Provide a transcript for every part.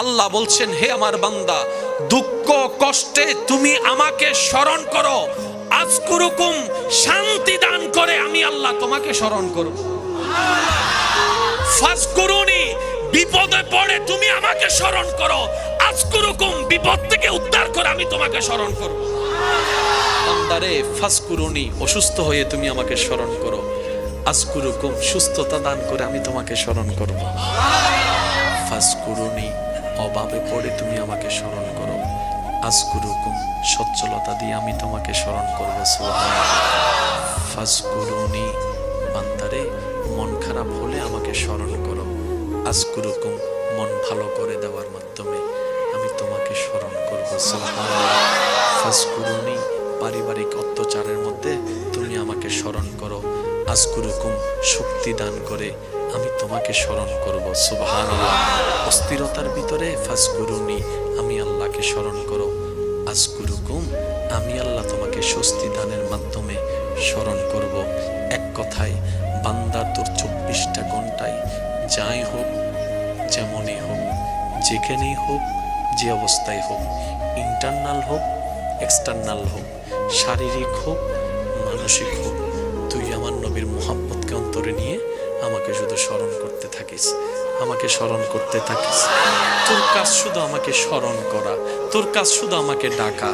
আল্লাহ বলছেন, হে আমার বান্দা, দুঃখ কষ্টে তুমি আমাকে স্মরণ করো, আজকুরুকুম, শান্তি দান করে আমি আল্লাহ তোমাকে স্মরণ করব। ফাজকুরুনি, বিপদে পড়ে তুমি আমাকে স্মরণ করো, আজকুরুকুম, বিপদ থেকে উদ্ধার করে আমি তোমাকে স্মরণ করব। বান্দারে ফাজকুরুনি, অসুস্থ হয়ে তুমি আমাকে স্মরণ করো, আজকুরুকুম, সুস্থতা দান করে আমি তোমাকে স্মরণ করব। ফাজকুরুনি, অভাবে পড়ে তুমি আমাকে স্মরণ করো, আজকুরুকুম, সচ্ছলতা দিয়ে আমি তোমাকে স্মরণ করব। সুবহানাল্লাহ। ফাজকুরুনি, বান্দারে মন খারাপ হলে আমাকে স্মরণ করো, আজকুরুকুম, মন ভালো করে দেওয়ার মাধ্যমে আমি তোমাকে স্মরণ করব। সুবহানাল্লাহ। ফাজকুরুনি, পারিবারিক অত্যাচারের মধ্যে তুমি আমাকে স্মরণ করো, আজকুরুকুম, শক্তি দান করে আমি তোমাকে স্মরণ করব। সুবহানাল্লাহ। অস্থিরতার ভিতরে ফাজকুরুনি, আমি আল্লাহকে স্মরণ করো, আজকুরুকুম, আমি আল্লাহ তোমাকে স্বস্তি দানের মাধ্যমে স্মরণ করব। এক কথায় বান্দার তোর 24টা ঘন্টায় যাই হোক, যেমনই হোক, যেখানেই হোক, যে অবস্থায় হোক, ইন্টারনাল হোক, এক্সটার্নাল হোক, শারীরিক হোক, মানসিক হোক, তুই আমার নবীর মুহাব্বতকে অন্তরে নিয়ে আমাকে শুধু স্মরণ করতে থাকিস, আমাকে স্মরণ করতে থাকিস। তোর কাজ শুধু আমাকে স্মরণ করা, তোর কাজ শুধু আমাকে ডাকা।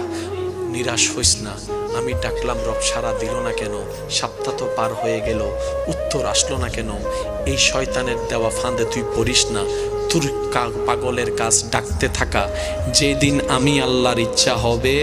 নিরাশ হইস না, আমি ডাকলাম, রব সাড়া দিল না কেন, সপ্তাহ তো পার হয়ে গেল, উত্তর আসলো না কেন। এই শয়তানের দেওয়া ফাঁদে তুই পড়িস না। তোর পাগলের কাজ ডাকতে থাকা, যেদিন আমি আল্লাহর ইচ্ছা হবে